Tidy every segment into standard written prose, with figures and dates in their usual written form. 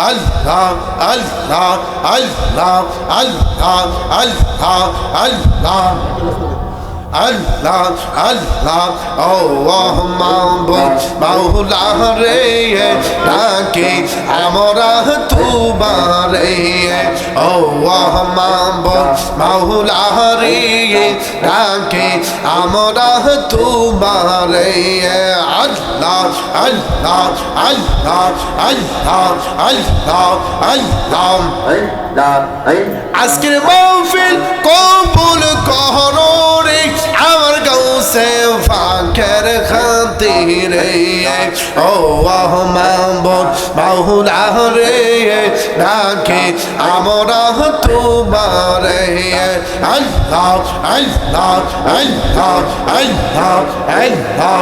Allah, Allah, Allah, Allah, Allah, Allah. Allah, Allah, oh মাবুদ মাওলা রে ডাকে আমরা তোমারে oh মাবুদ মাওলা রে ডাকে আমরা তোমারে Allah, Allah, Allah, Allah, Allah, Allah. আজকের মাহফিল কবুল করো রে আমার গাউসে ফাকের খাতিরে ও মাবুদ মাওলা রে ডাকে আমরা তোমারে আল্লাহ আল্লাহ আল্লাহ আল্লাহ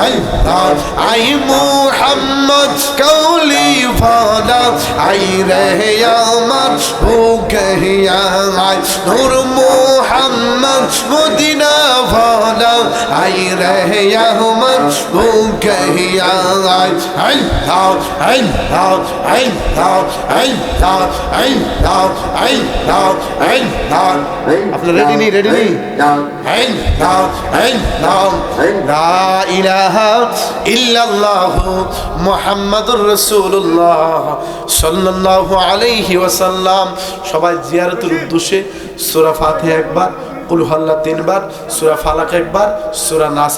আল্লাহ আই মুহাম্মদ কওলি ফালা আই রে আমার বুকহিয়া আই নূর মুহাম্মদ মদিনা ফালা আই রে আমার বুকহিয়া আই আল্লাহ আল্লাহ আল্লাহ আল্লাহ আল্লাহ আল্লাহ আল্লাহ আপনারা রেডি নি আল্লাহ আল্লাহ লা ইলাহা ইল্লাল্লাহু মুহাম্মাদুর রাসূলুল্লাহ সাল্লাল্লাহু আলাইহি ওয়াসাল্লাম। সবাই জিয়ারতের উদ্দেশ্যে সূরা ফাতিহা একবার, কুল হুয়াল্লাহ তিনবার, সূরা ফালাক একবার, সূরা নাস